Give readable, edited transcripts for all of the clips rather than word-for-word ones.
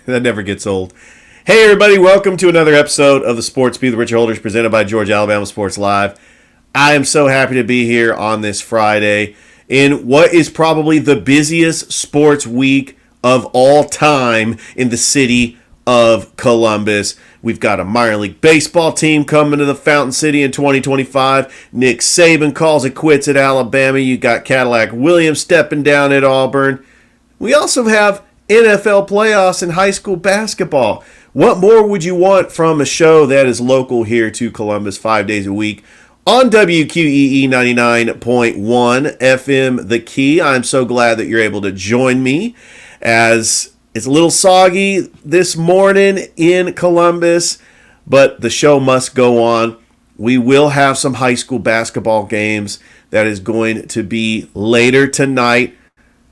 That never gets old. Hey, everybody, welcome to another episode of the Sports Beat with Richard Holdridge, presented by Georgia Alabama Sports Live. I am so happy to be here on this Friday in what is probably the busiest sports week of all time in the city of Columbus. We've got a minor league baseball team coming to the Fountain City in 2025. Nick Saban calls it quits at Alabama. You got Cadillac Williams stepping down at Auburn. We also have NFL playoffs in high school basketball. What more would you want from a show that is local here to Columbus 5 days a week on WQEE 99.1 FM The Key? I'm so glad that you're able to join me as it's a little soggy this morning in Columbus, but the show must go on. We will have some high school basketball games that is going to be later tonight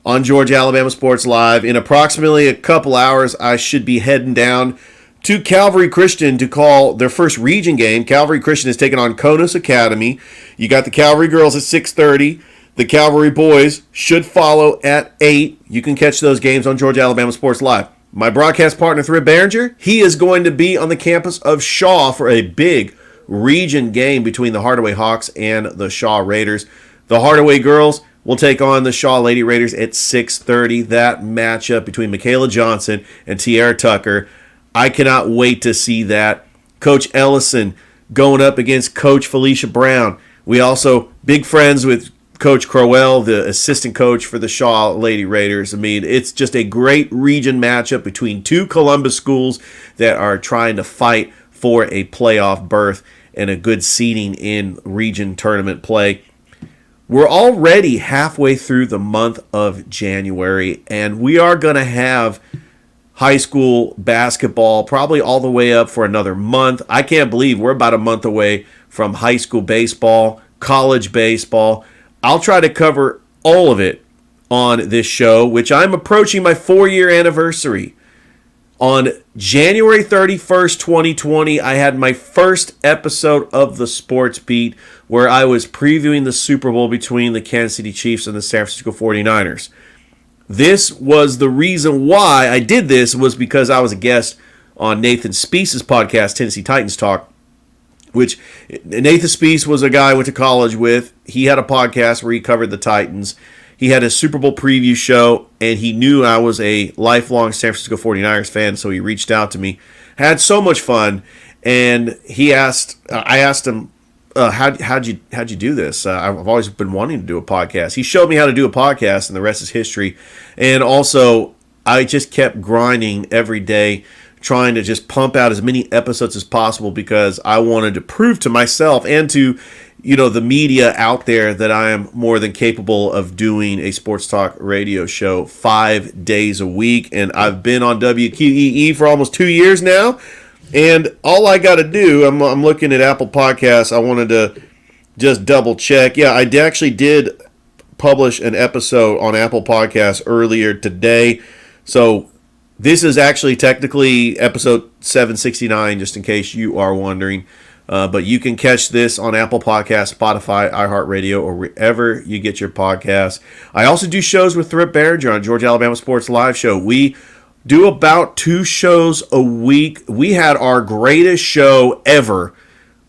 on Georgia Alabama Sports Live. In approximately a couple hours, I should be heading down to Calvary Christian to call their first region game. Calvary Christian is taking on Conus Academy. You got the Calvary girls at 6:30. The Calvary boys should follow at 8. You can catch those games on Georgia Alabama Sports Live. My broadcast partner, Thrift Behringer, he is going to be on the campus of Shaw for a big region game between the Hardaway Hawks and the Shaw Raiders. The Hardaway girls will take on the Shaw Lady Raiders at 6:30. That matchup between Michaela Johnson and Tiara Tucker, I cannot wait to see that. Coach Ellison going up against Coach Felicia Brown. We also big friends with Coach Crowell, the assistant coach for the Shaw Lady Raiders. I mean, it's just a great region matchup between two Columbus schools that are trying to fight for a playoff berth and a good seeding in region tournament play. We're already halfway through the month of January, and we are going to have high school basketball probably all the way up for another month. I can't believe we're about a month away from high school baseball, college baseball. I'll try to cover all of it on this show, which I'm approaching my 4-year anniversary. On January 31st, 2020, I had my first episode of the Sports Beat where I was previewing the Super Bowl between the Kansas City Chiefs and the San Francisco 49ers. This was the reason why I did this, was because I was a guest on Nathan Speace's podcast, Tennessee Titans Talk, which Nathan Speace was a guy I went to college with. He had a podcast where he covered the Titans. He had a Super Bowl preview show, and he knew I was a lifelong San Francisco 49ers fan, so he reached out to me. Had so much fun, and I asked him, how'd you do this? I've always been wanting to do a podcast. He showed me how to do a podcast, and the rest is history. And also, I just kept grinding every day, trying to just pump out as many episodes as possible because I wanted to prove to myself and to the media out there that I am more than capable of doing a sports talk radio show 5 days a week. And I've been on WQEE for almost 2 years now. And all I got to do, I'm looking at Apple Podcasts. I wanted to just double check. Yeah, I actually did publish an episode on Apple Podcasts earlier today. So this is actually technically episode 769, just in case you are wondering. But you can catch this on Apple Podcasts, Spotify, iHeartRadio, or wherever you get your podcasts. I also do shows with Thrift Behringer on Georgia Alabama Sports Live Show. We do about 2 shows a week. We had our greatest show ever a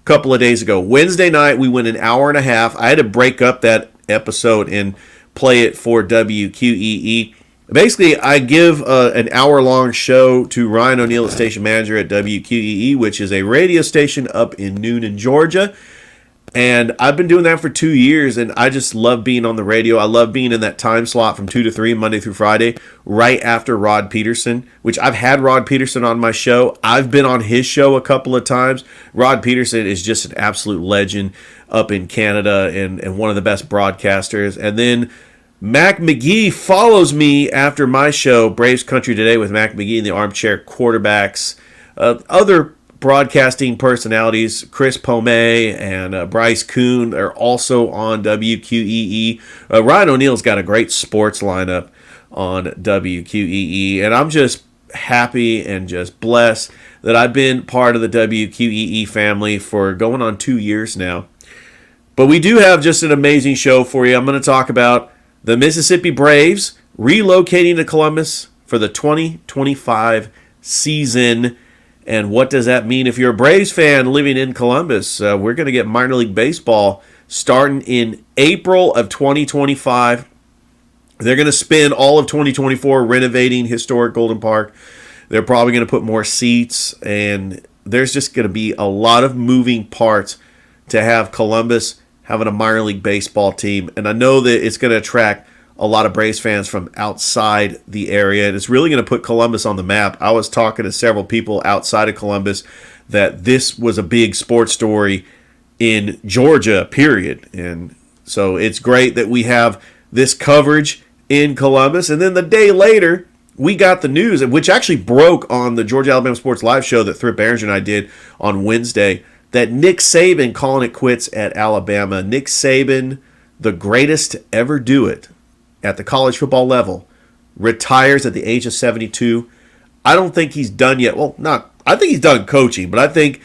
couple of days ago. Wednesday night, we went an hour and a half. I had to break up that episode and play it for WQEE. Basically, I give an hour-long show to Ryan O'Neill, the station manager at WQEE, which is a radio station up in Noonan, Georgia. And I've been doing that for 2 years, and I just love being on the radio. I love being in that time slot from 2 to 3, Monday through Friday, right after Rod Peterson, which I've had Rod Peterson on my show. I've been on his show a couple of times. Rod Peterson is just an absolute legend up in Canada and one of the best broadcasters. And then Mac McGee follows me after my show, Braves Country Today with Mac McGee and the Armchair Quarterbacks. Other broadcasting personalities, Chris Pomey and Bryce Kuhn, are also on WQEE. Ryan O'Neill's got a great sports lineup on WQEE, and I'm just happy and just blessed that I've been part of the WQEE family for going on 2 years now. But we do have just an amazing show for you. I'm going to talk about the Mississippi Braves relocating to Columbus for the 2025 season. And what does that mean if you're a Braves fan living in Columbus? We're going to get minor league baseball starting in April of 2025. They're going to spend all of 2024 renovating historic Golden Park. They're probably going to put more seats, and there's just going to be a lot of moving parts to have Columbus having a minor league baseball team. And I know that it's going to attract a lot of Braves fans from outside the area, and it's really going to put Columbus on the map. I was talking to several people outside of Columbus that this was a big sports story in Georgia, period. And so it's great that we have this coverage in Columbus. And then the day later, we got the news, which actually broke on the Georgia Alabama Sports Live show that Thrip Behringer and I did on Wednesday, that Nick Saban calling it quits at Alabama. Nick Saban, the greatest to ever do it at the college football level, retires at the age of 72. I don't think he's done yet. Well, I think he's done coaching, but I think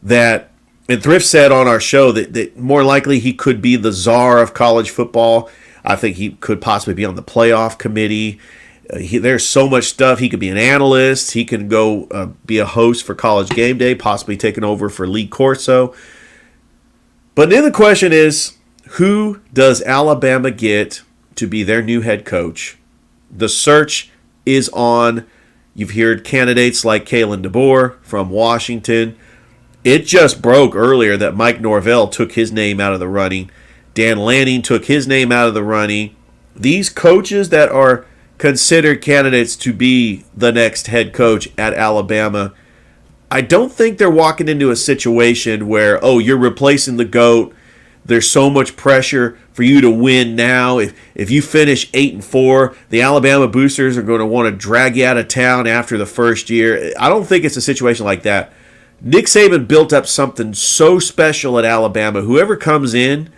that, and Thrift said on our show that more likely he could be the czar of college football. I think he could possibly be on the playoff committee. There's so much stuff. He could be an analyst. He can go be a host for College Game Day, possibly taking over for Lee Corso. But then the question is, who does Alabama get to be their new head coach? The search is on. You've heard candidates like Kalen DeBoer from Washington. It just broke earlier that Mike Norvell took his name out of the running. Dan Lanning took his name out of the running. These coaches that are considered candidates to be the next head coach at Alabama, I don't think they're walking into a situation where, oh, you're replacing the GOAT. There's so much pressure for you to win now. If you finish 8-4, the Alabama boosters are going to want to drag you out of town after the first year. I don't think it's a situation like that. Nick Saban built up something so special at Alabama. Whoever comes in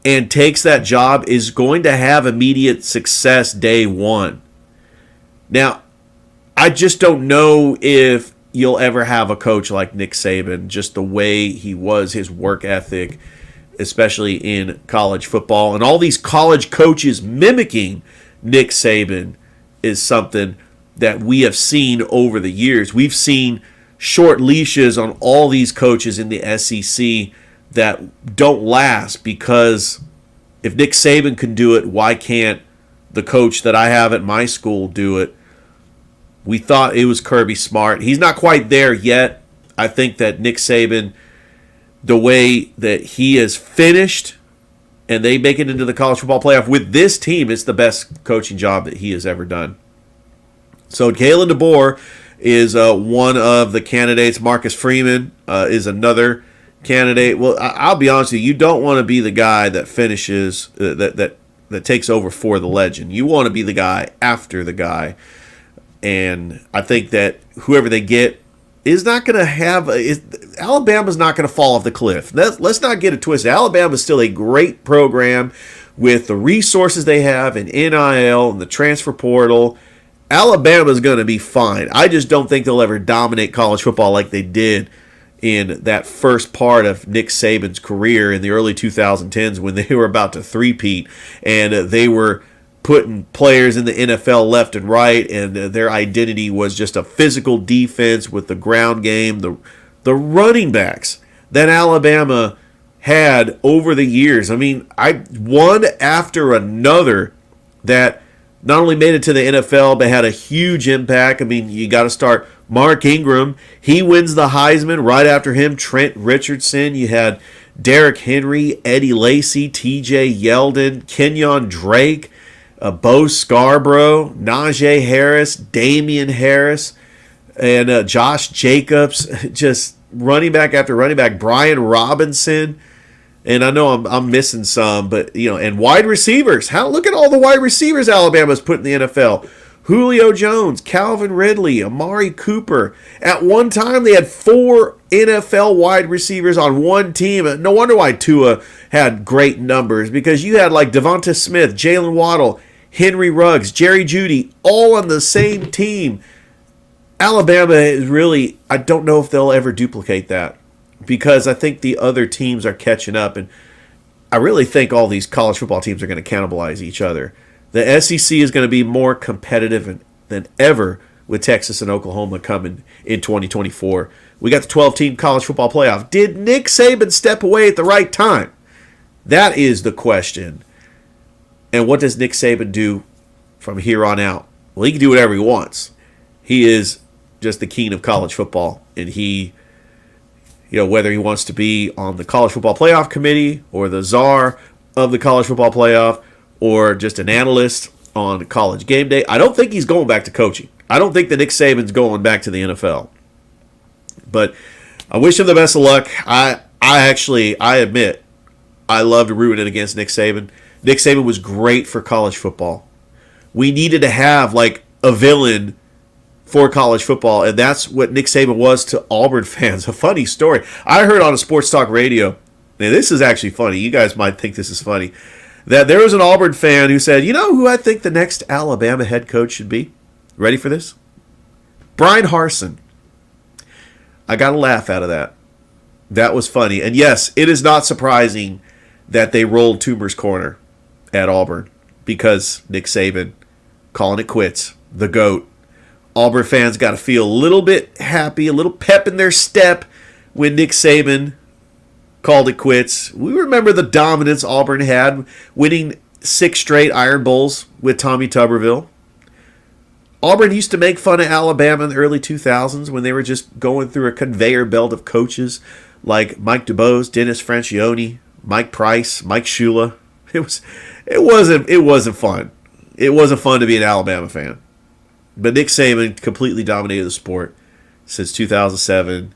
and takes that job is going to have immediate success day one. Now, I just don't know if you'll ever have a coach like Nick Saban, just the way he was, his work ethic, especially in college football. And all these college coaches mimicking Nick Saban is something that we have seen over the years. We've seen short leashes on all these coaches in the SEC that don't last, because if Nick Saban can do it, why can't the coach that I have at my school do it? We thought it was Kirby Smart. He's not quite there yet. I think that Nick Saban, the way that he is finished and they make it into the college football playoff with this team, it's the best coaching job that he has ever done. So Kalen DeBoer is one of the candidates. Marcus Freeman is another candidate. Well, I'll be honest with you, you don't want to be the guy that finishes, that takes over for the legend. You want to be the guy after the guy. And I think that whoever they get is not going to have Alabama's not going to fall off the cliff. Let's not get it twisted. Alabama is still a great program with the resources they have in NIL and the transfer portal. Alabama's going to be fine. I just don't think they'll ever dominate college football like they did in that first part of Nick Saban's career in the early 2010s when they were about to three-peat and they were putting players in the NFL left and right, and their identity was just a physical defense with the ground game. The running backs that Alabama had over the years, I mean, one after another that not only made it to the NFL, but had a huge impact. I mean, you got to start Mark Ingram. He wins the Heisman. Right after him, Trent Richardson. You had Derrick Henry, Eddie Lacy, TJ Yeldon, Kenyon Drake, Bo Scarborough, Najee Harris, Damian Harris, and Josh Jacobs. Just running back after running back. Brian Robinson. And I know I'm missing some, but, and wide receivers. Look at all the wide receivers Alabama's put in the NFL. Julio Jones, Calvin Ridley, Amari Cooper. At one time, they had 4 NFL wide receivers on one team. No wonder why Tua had great numbers, because you had like Devonta Smith, Jalen Waddle, Henry Ruggs, Jerry Jeudy, all on the same team. Alabama is really, I don't know if they'll ever duplicate that, because I think the other teams are catching up, and I really think all these college football teams are going to cannibalize each other. The SEC is going to be more competitive than ever with Texas and Oklahoma coming in 2024. We got the 12-team college football playoff. Did Nick Saban step away at the right time? That is the question. And what does Nick Saban do from here on out? Well, he can do whatever he wants. He is just the king of college football. And he, whether he wants to be on the college football playoff committee or the czar of the college football playoff or just an analyst on College Game Day, I don't think he's going back to coaching. I don't think that Nick Saban's going back to the NFL. But I wish him the best of luck. I admit, I loved rooting against Nick Saban. Nick Saban was great for college football. We needed to have like a villain for college football, and that's what Nick Saban was to Auburn fans. A funny story. I heard on a sports talk radio, and this is actually funny. You guys might think this is funny, that there was an Auburn fan who said, you know who I think the next Alabama head coach should be? Ready for this? Brian Harsin. I got a laugh out of that. That was funny. And yes, it is not surprising that they rolled Toomer's corner at Auburn because Nick Saban calling it quits. The GOAT. Auburn fans got to feel a little bit happy, a little pep in their step when Nick Saban called it quits. We remember the dominance Auburn had, winning 6 straight Iron Bowls with Tommy Tuberville. Auburn used to make fun of Alabama in the early 2000s when they were just going through a conveyor belt of coaches like Mike DuBose, Dennis Francione, Mike Price, Mike Shula. It wasn't fun. It wasn't fun to be an Alabama fan. But Nick Saban completely dominated the sport since 2007,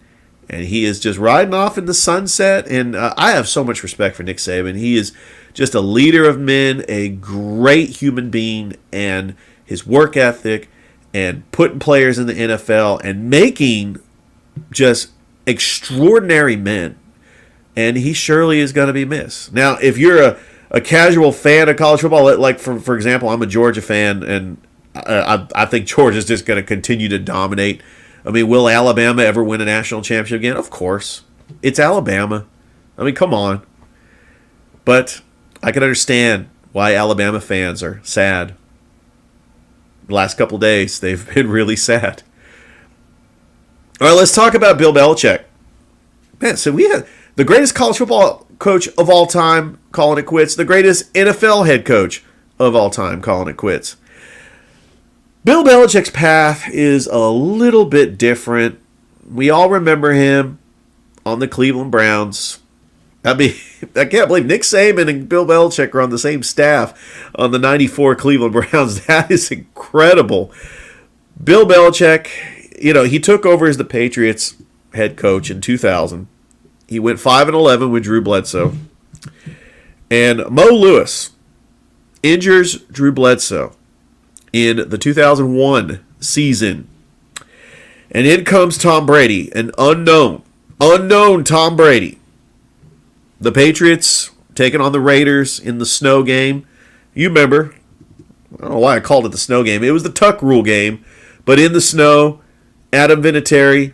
and he is just riding off in the sunset. And I have so much respect for Nick Saban. He is just a leader of men, a great human being, and his work ethic, and putting players in the NFL and making just extraordinary men. And he surely is going to be missed. Now, if you're a casual fan of college football, like for example, I'm a Georgia fan, and I think Georgia's just going to continue to dominate. I mean, will Alabama ever win a national championship again? Of course. It's Alabama. I mean, come on. But I can understand why Alabama fans are sad. The last couple days, they've been really sad. All right, let's talk about Bill Belichick. Man, so we had the greatest college football coach of all time calling it quits. The greatest NFL head coach of all time calling it quits. Bill Belichick's path is a little bit different. We all remember him on the Cleveland Browns. I mean, I can't believe Nick Saban and Bill Belichick are on the same staff on the 94 Cleveland Browns. That is incredible. Bill Belichick, he took over as the Patriots head coach in 2000. He went 5-11 with Drew Bledsoe. And Mo Lewis injures Drew Bledsoe in the 2001 season. And in comes Tom Brady, an unknown Tom Brady. The Patriots taking on the Raiders in the snow game. You remember, I don't know why I called it the snow game. It was the Tuck Rule game. But in the snow, Adam Vinatieri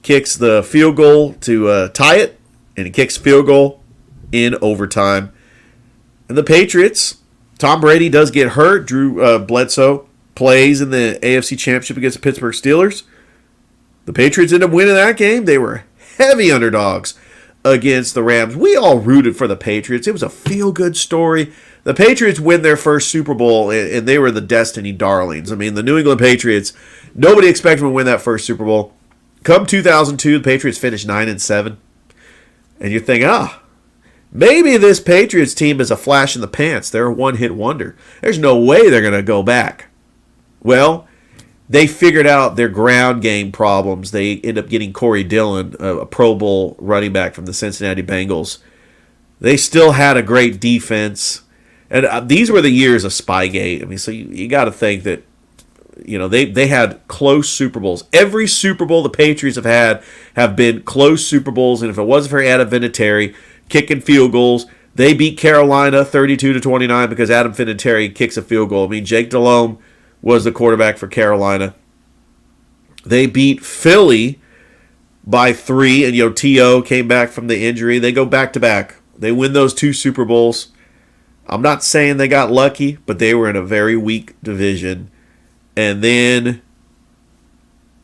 kicks the field goal to tie it, and he kicks field goal in overtime. And the Patriots, Tom Brady does get hurt. Drew Bledsoe plays in the AFC Championship against the Pittsburgh Steelers. The Patriots end up winning that game. They were heavy underdogs against the Rams. We all rooted for the Patriots. It was a feel-good story. The Patriots win their first Super Bowl, and they were the Destiny darlings. I mean, the New England Patriots, nobody expected them to win that first Super Bowl. Come 2002, the Patriots finished 9-7. And you're thinking, maybe this Patriots team is a flash in the pants. They're a one-hit wonder. There's no way they're going to go back. Well, they figured out their ground game problems. They end up getting Corey Dillon, a Pro Bowl running back from the Cincinnati Bengals. They still had a great defense. And these were the years of Spygate. I mean, so you got to think that, they had close Super Bowls. Every Super Bowl the Patriots have been close Super Bowls. And if it wasn't for Adam Vinatieri kicking field goals, they beat Carolina 32-29 because Adam Vinatieri kicks a field goal. I mean, Jake Delhomme was the quarterback for Carolina. They beat Philly by 3, and T.O. came back from the injury. They go back-to-back. They win those 2 Super Bowls. I'm not saying they got lucky, but they were in a very weak division. And then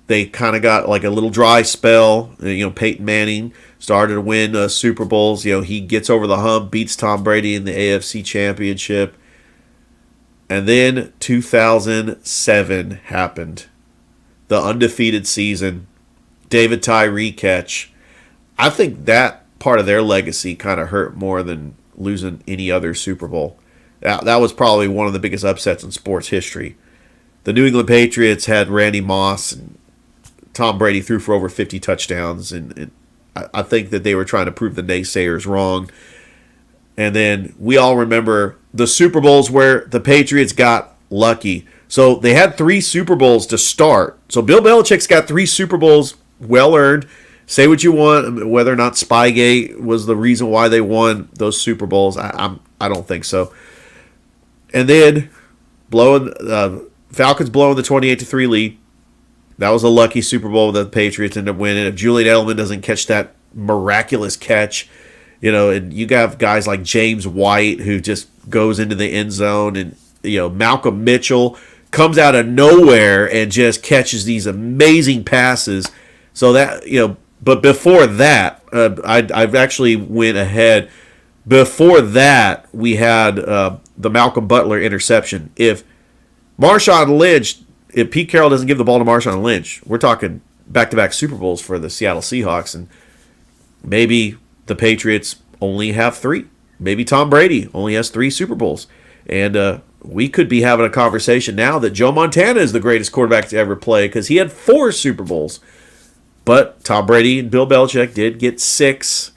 they kind of got like a little dry spell. Peyton Manning started to win Super Bowls. He gets over the hump, beats Tom Brady in the AFC Championship. And then 2007 happened. The undefeated season. David Tyree catch. I think that part of their legacy kind of hurt more than losing any other Super Bowl. That was probably one of the biggest upsets in sports history. The New England Patriots had Randy Moss, and Tom Brady threw for over 50 touchdowns. And I think that they were trying to prove the naysayers wrong. And then we all remember the Super Bowls where the Patriots got lucky. So they had 3 Super Bowls to start. So Bill Belichick's got 3 Super Bowls well earned. Say what you want, whether or not Spygate was the reason why they won those Super Bowls. I don't think so. And then Falcons blowing the 28-3 lead. That was a lucky Super Bowl that the Patriots ended up winning. If Julian Edelman doesn't catch that miraculous catch, and you have guys like James White who just goes into the end zone, and Malcolm Mitchell comes out of nowhere and just catches these amazing passes. So that but before that, I've actually went ahead. Before that, we had the Malcolm Butler interception. If Pete Carroll doesn't give the ball to Marshawn Lynch, we're talking back-to-back Super Bowls for the Seattle Seahawks, and maybe the Patriots only have 3. Maybe Tom Brady only has 3 Super Bowls. And we could be having a conversation now that Joe Montana is the greatest quarterback to ever play because he had 4 Super Bowls. But Tom Brady and Bill Belichick did get 6.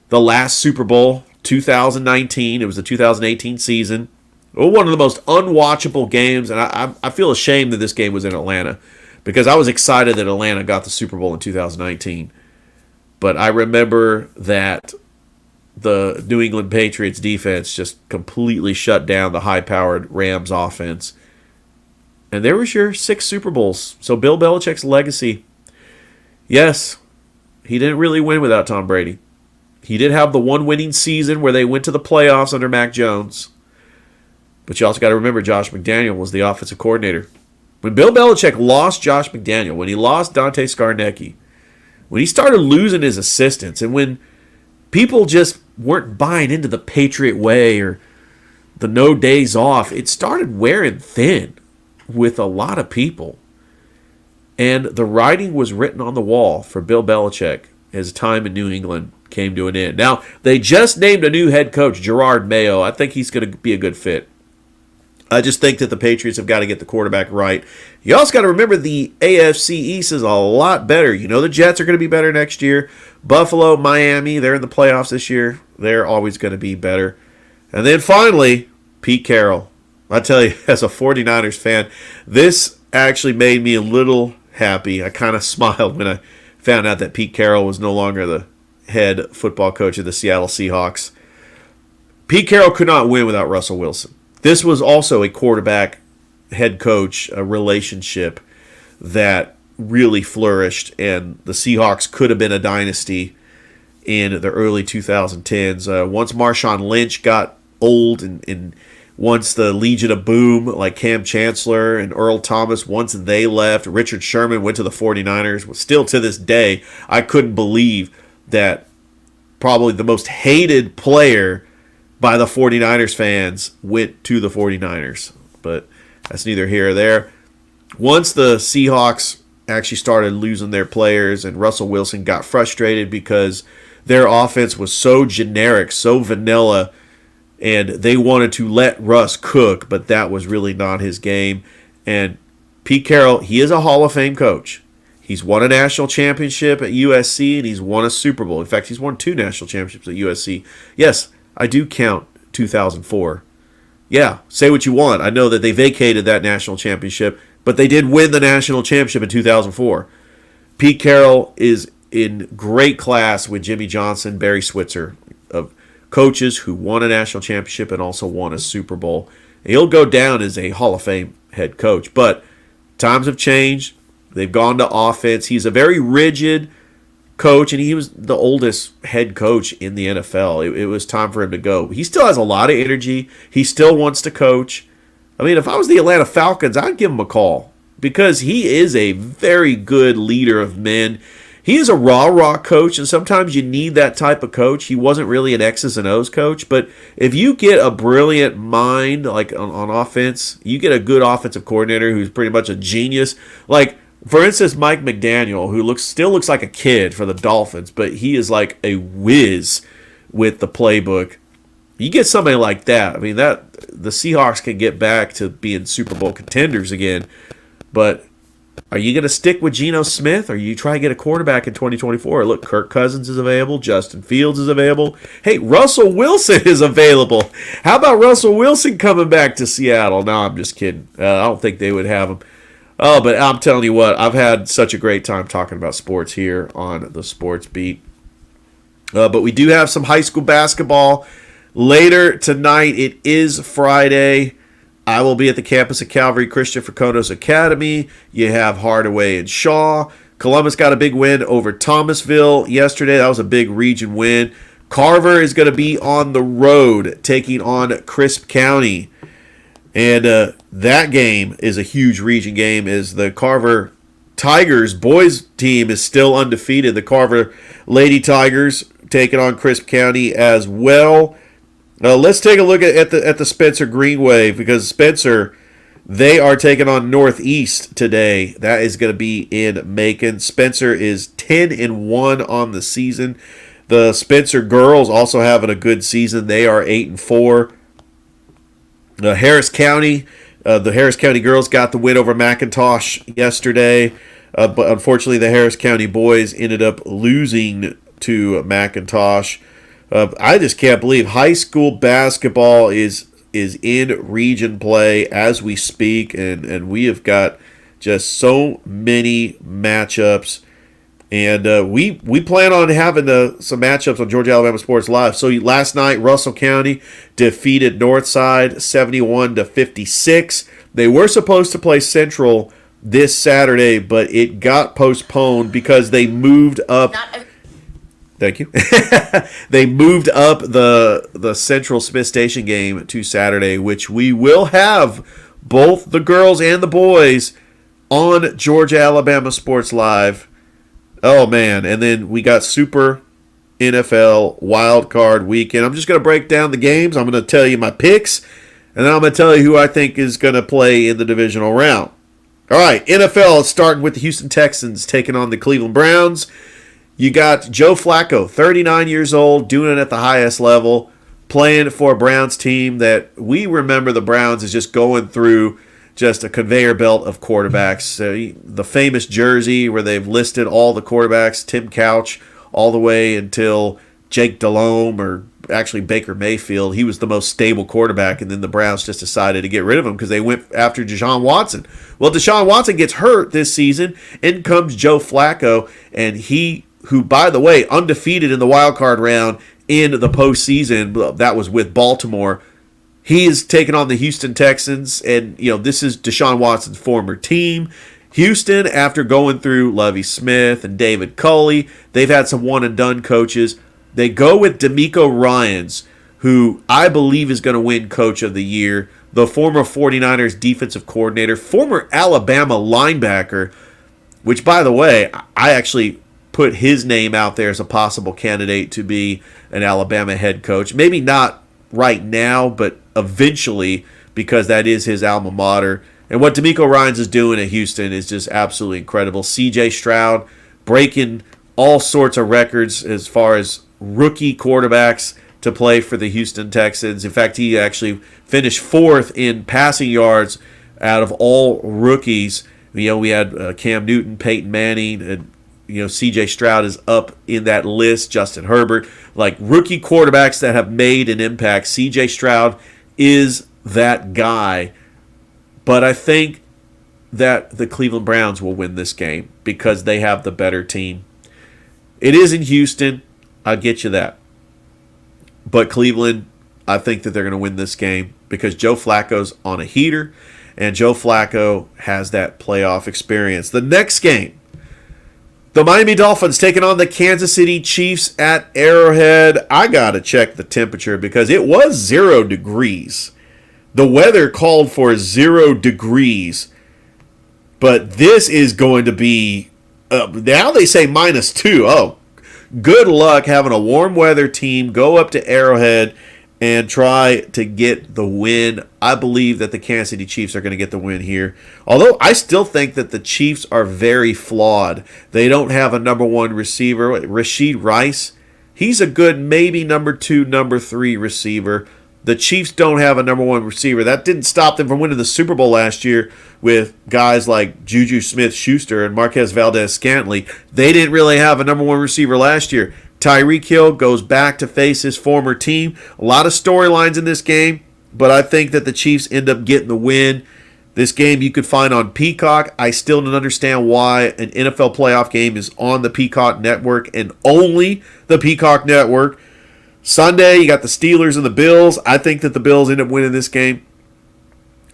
The last Super Bowl, 2019, it was the 2018 season. One of the most unwatchable games, and I feel ashamed that this game was in Atlanta because I was excited that Atlanta got the Super Bowl in 2019. But I remember that the New England Patriots defense just completely shut down the high-powered Rams offense. And there was your 6 Super Bowls. So Bill Belichick's legacy. Yes, he didn't really win without Tom Brady. He did have the one winning season where they went to the playoffs under Mac Jones. But you also got to remember Josh McDaniel was the offensive coordinator. When Bill Belichick lost Josh McDaniel, when he lost Dante Scarnecchia, when he started losing his assistants, and when people just weren't buying into the Patriot way or the no days off, it started wearing thin with a lot of people. And the writing was written on the wall for Bill Belichick as time in New England came to an end. Now, they just named a new head coach, Gerard Mayo. I think he's going to be a good fit. I just think that the Patriots have got to get the quarterback right. You also got to remember the AFC East is a lot better. The Jets are going to be better next year. Buffalo, Miami, they're in the playoffs this year. They're always going to be better. And then finally, Pete Carroll. I tell you, as a 49ers fan, this actually made me a little happy. I kind of smiled when I found out that Pete Carroll was no longer the head football coach of the Seattle Seahawks. Pete Carroll could not win without Russell Wilson. This was also a quarterback head coach relationship that really flourished, and the Seahawks could have been a dynasty in the early 2010s. Once Marshawn Lynch got old, and once the Legion of Boom, like Cam Chancellor and Earl Thomas, once they left, Richard Sherman went to the 49ers. Still to this day, I couldn't believe that probably the most hated player by the 49ers fans went to the 49ers. But that's neither here or there. Once the Seahawks actually started losing their players and Russell Wilson got frustrated because their offense was so generic, so vanilla, and they wanted to let Russ cook, but that was really not his game. And Pete Carroll, he is a Hall of Fame coach. He's won a national championship at USC, and he's won a Super Bowl. In fact, he's won 2 national championships at USC. Yes, I do count 2004. Yeah, say what you want. I know that they vacated that national championship, but they did win the national championship in 2004. Pete Carroll is in great class with Jimmy Johnson, Barry Switzer, of coaches who won a national championship and also won a Super Bowl. And he'll go down as a Hall of Fame head coach. But times have changed. They've gone to offense. He's a very rigid coach, and he was the oldest head coach in the NFL. It was time for him to go. He still has a lot of energy. He still wants to coach. I mean, if I was the Atlanta Falcons, I'd give him a call because he is a very good leader of men. He is a raw coach, and sometimes you need that type of coach. He wasn't really an X's and O's coach, but if you get a brilliant mind, like on offense, you get a good offensive coordinator who's pretty much a genius. Like, for instance, Mike McDaniel, who still looks like a kid for the Dolphins, but he is like a whiz with the playbook. You get somebody like that. I mean, that the Seahawks can get back to being Super Bowl contenders again, but are you going to stick with Geno Smith, or you try to get a quarterback in 2024? Look, Kirk Cousins is available. Justin Fields is available. Hey, Russell Wilson is available. How about Russell Wilson coming back to Seattle? No, I'm just kidding. I don't think they would have him. Oh, but I'm telling you what, I've had such a great time talking about sports here on the Sports Beat. But we do have some high school basketball later tonight. It is Friday. I will be at the campus of Calvary Christian for Konos Academy. You have Hardaway and Shaw. Columbus got a big win over Thomasville yesterday. That was a big region win. Carver is going to be on the road taking on Crisp County. And that game is a huge region game, as the Carver Tigers boys team is still undefeated. The Carver Lady Tigers taking on Crisp County as well. Let's take a look at the Spencer Greenway, because Spencer, they are taking on Northeast today. That is going to be in Macon. Spencer is 10-1 on the season. The Spencer girls also having a good season. They are 8-4. Harris County, the Harris County girls got the win over McIntosh yesterday, but unfortunately the Harris County boys ended up losing to McIntosh. I just can't believe high school basketball is in region play as we speak, and we have got just so many matchups. And we plan on having some matchups on Georgia Alabama Sports Live. So last night, Russell County defeated Northside 71-56. They were supposed to play Central this Saturday, but it got postponed because they moved up. Thank you. They moved up the Central Smith Station game to Saturday, which we will have both the girls and the boys on Georgia Alabama Sports Live. Oh, man. And then we got Super NFL Wild Card Weekend. I'm just going to break down the games. I'm going to tell you my picks, and then I'm going to tell you who I think is going to play in the divisional round. All right, NFL starting with the Houston Texans taking on the Cleveland Browns. You got Joe Flacco, 39 years old, doing it at the highest level, playing for a Browns team that we remember the Browns as just going through just a conveyor belt of quarterbacks. The famous jersey where they've listed all the quarterbacks, Tim Couch, all the way until Jake Delhomme, or actually Baker Mayfield. He was the most stable quarterback, and then the Browns just decided to get rid of him because they went after Deshaun Watson. Well, Deshaun Watson gets hurt this season, in comes Joe Flacco, and he, who, by the way, undefeated in the wild card round in the postseason, that was with Baltimore. He is taking on the Houston Texans, and this is Deshaun Watson's former team. Houston, after going through Lovie Smith and David Culley, they've had some one-and-done coaches. They go with DeMeco Ryans, who I believe is going to win Coach of the Year, the former 49ers defensive coordinator, former Alabama linebacker, which, by the way, I actually put his name out there as a possible candidate to be an Alabama head coach. Maybe not right now, but eventually, because that is his alma mater. And what DeMeco Ryans is doing at Houston is just absolutely incredible. C.J. Stroud breaking all sorts of records as far as rookie quarterbacks to play for the Houston Texans. In fact, he actually finished fourth in passing yards out of all rookies. We had Cam Newton, Peyton Manning, and C.J. Stroud is up in that list, Justin Herbert. Like rookie quarterbacks that have made an impact, C.J. Stroud is that guy. But I think that the Cleveland Browns will win this game because they have the better team. It is in Houston. I'll get you that. But Cleveland, I think that they're going to win this game because Joe Flacco's on a heater, and Joe Flacco has that playoff experience. The next game, the Miami Dolphins taking on the Kansas City Chiefs at Arrowhead. I got to check the temperature because it was 0 degrees. The weather called for 0 degrees. But this is going to be, now they say -2. Oh, good luck having a warm weather team go up to Arrowhead and try to get the win. I believe that the Kansas City Chiefs are going to get the win here. Although I still think that the Chiefs are very flawed. They don't have a number one receiver. Rashid Rice, he's a good maybe number 2, number 3 receiver. The Chiefs don't have a number one receiver. That didn't stop them from winning the Super Bowl last year with guys like Juju Smith-Schuster and Marquez Valdez-Scantling. They didn't really have a number one receiver last year. Tyreek Hill goes back to face his former team. A lot of storylines in this game, but I think that the Chiefs end up getting the win. This game you could find on Peacock. I still don't understand why an NFL playoff game is on the Peacock Network and only the Peacock Network. Sunday, you got the Steelers and the Bills. I think that the Bills end up winning this game.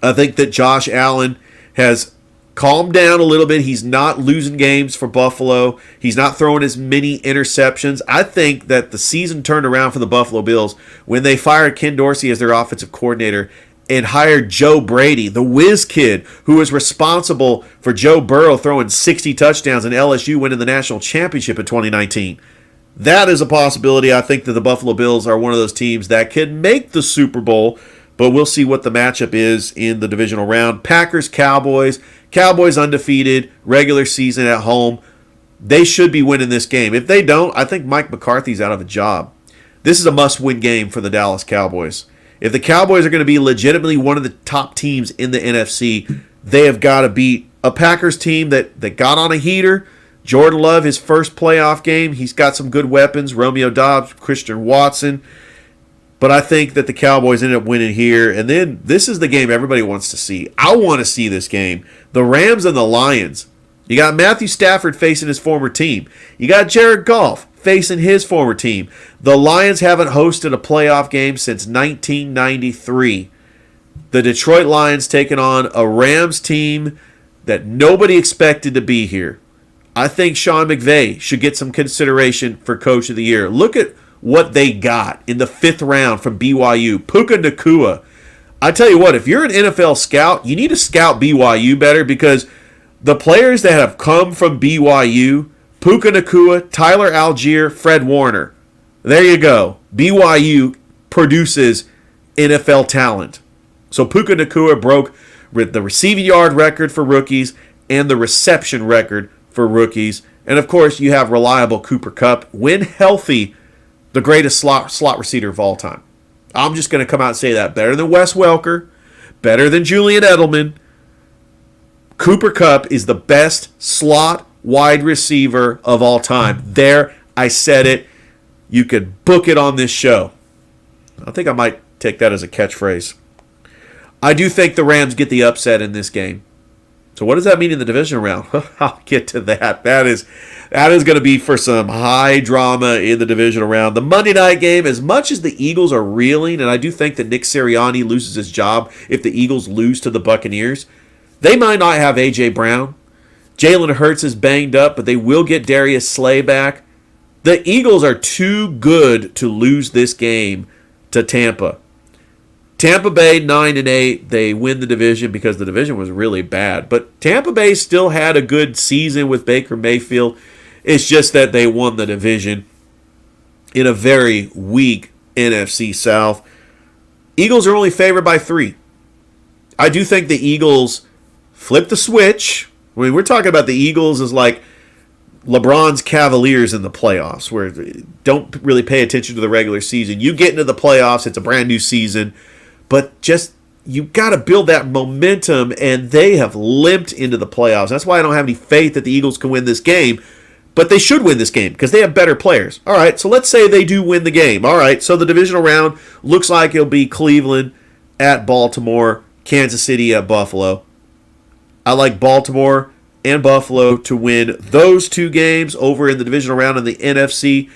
I think that Josh Allen has calmed down a little bit. He's not losing games for Buffalo. He's not throwing as many interceptions. I think that the season turned around for the Buffalo Bills when they fired Ken Dorsey as their offensive coordinator and hired Joe Brady, the whiz kid who was responsible for Joe Burrow throwing 60 touchdowns and LSU winning the national championship in 2019. That is a possibility. I think that the Buffalo Bills are one of those teams that can make the Super Bowl, but we'll see what the matchup is in the divisional round. Packers, Cowboys. Cowboys undefeated, regular season at home. They should be winning this game. If they don't, I think Mike McCarthy's out of a job. This is a must-win game for the Dallas Cowboys. If the Cowboys are going to be legitimately one of the top teams in the NFC, they have got to beat a Packers team that got on a heater. Jordan Love, his first playoff game, he's got some good weapons. Romeo Doubs, Christian Watson. But I think that the Cowboys ended up winning here. And then this is the game everybody wants to see. I want to see this game. The Rams and the Lions. You got Matthew Stafford facing his former team. You got Jared Goff facing his former team. The Lions haven't hosted a playoff game since 1993. The Detroit Lions taking on a Rams team that nobody expected to be here. I think Sean McVay should get some consideration for Coach of the Year. Look at what they got in the 5th round from BYU. Puka Nacua. I tell you what, if you're an NFL scout, you need to scout BYU better because the players that have come from BYU, Puka Nacua, Tyler Algier, Fred Warner. There you go. BYU produces NFL talent. So Puka Nacua broke the receiving yard record for rookies and the reception record for rookies. And, of course, you have reliable Cooper Kupp. When healthy, the greatest slot receiver of all time. I'm just going to come out and say that. Better than Wes Welker. Better than Julian Edelman. Cooper Kupp is the best slot wide receiver of all time. There, I said it. You could book it on this show. I think I might take that as a catchphrase. I do think the Rams get the upset in this game. So what does that mean in the division round? I'll get to that. That is going to be for some high drama in the divisional round. The Monday night game, as much as the Eagles are reeling, and I do think that Nick Sirianni loses his job if the Eagles lose to the Buccaneers, they might not have A.J. Brown. Jalen Hurts is banged up, but they will get Darius Slay back. The Eagles are too good to lose this game to Tampa. Tampa Bay 9-8. They win the division because the division was really bad. But Tampa Bay still had a good season with Baker Mayfield. It's just that they won the division in a very weak NFC South. Eagles are only favored by 3. I do think the Eagles flip the switch. I mean, we're talking about the Eagles as like LeBron's Cavaliers in the playoffs, where don't really pay attention to the regular season. You get into the playoffs, it's a brand new season. But just, you got to build that momentum, and they have limped into the playoffs. That's why I don't have any faith that the Eagles can win this game. But they should win this game because they have better players. All right, so let's say they do win the game. All right, so the divisional round looks like it'll be Cleveland at Baltimore, Kansas City at Buffalo. I like Baltimore and Buffalo to win those 2 games over in the divisional round in the NFC.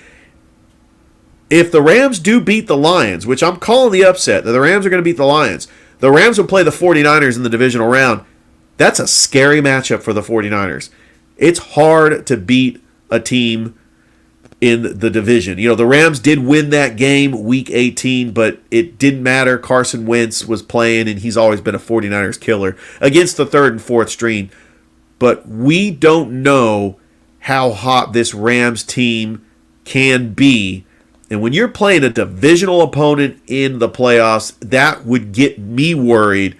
If the Rams do beat the Lions, which I'm calling the upset, that the Rams are going to beat the Lions, the Rams will play the 49ers in the divisional round. That's a scary matchup for the 49ers. It's hard to beat a team in the division. You know, the Rams did win that game week 18, but it didn't matter. Carson Wentz was playing, and he's always been a 49ers killer against the 3rd and 4th string but we don't know how hot this Rams team can be. And when you're playing a divisional opponent in the playoffs, that would get me worried.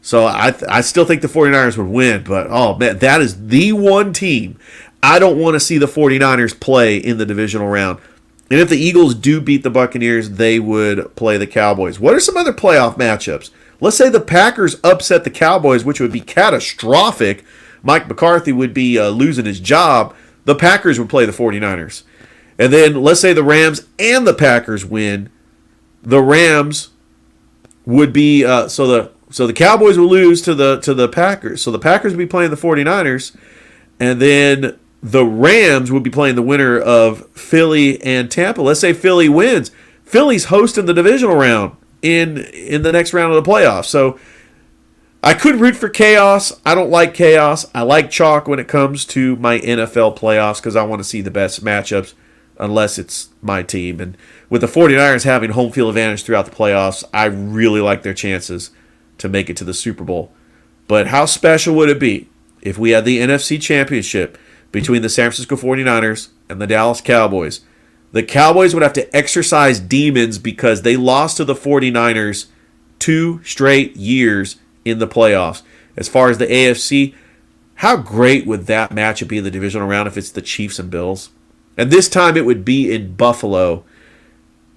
So I still think the 49ers would win, but oh man, that is the one team I don't want to see the 49ers play in the divisional round. And if the Eagles do beat the Buccaneers, they would play the Cowboys. What are some other playoff matchups? Let's say the Packers upset the Cowboys, which would be catastrophic. Mike McCarthy would be losing his job. The Packers would play the 49ers. And then let's say the Rams and the Packers win. The Rams would be so the Cowboys will lose to the Packers. So the Packers would be playing the 49ers, and then the Rams would be playing the winner of Philly and Tampa. Let's say Philly wins. Philly's hosting the divisional round in the next round of the playoffs. So I could root for chaos. I don't like chaos. I like chalk when it comes to my NFL playoffs because I want to see the best matchups unless it's my team. And with the 49ers having home field advantage throughout the playoffs, I really like their chances to make it to the Super Bowl. But how special would it be if we had the NFC Championship between the San Francisco 49ers and the Dallas Cowboys? The Cowboys would have to exercise demons because they lost to the 49ers 2 straight years in the playoffs. As far as the AFC, how great would that matchup be in the divisional round if it's the Chiefs and Bills? And this time it would be in Buffalo.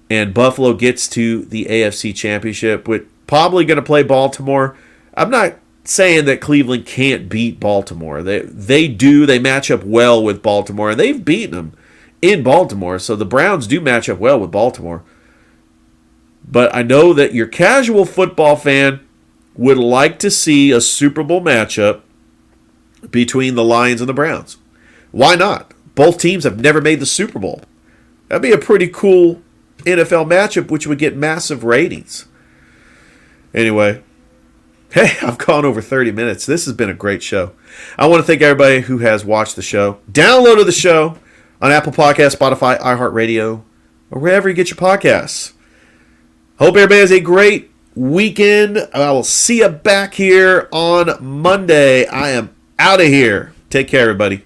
And Buffalo gets to the AFC Championship. We're probably going to play Baltimore. I'm not saying that Cleveland can't beat Baltimore. They do. They match up well with Baltimore. And they've beaten them in Baltimore. So the Browns do match up well with Baltimore. But I know that your casual football fan would like to see a Super Bowl matchup between the Lions and the Browns. Why not? Both teams have never made the Super Bowl. That'd be a pretty cool NFL matchup, which would get massive ratings. Anyway, hey, I've gone over 30 minutes. This has been a great show. I want to thank everybody who has watched the show, downloaded the show on Apple Podcasts, Spotify, iHeartRadio, or wherever you get your podcasts. Hope everybody has a great weekend. I will see you back here on Monday. I am out of here. Take care, everybody.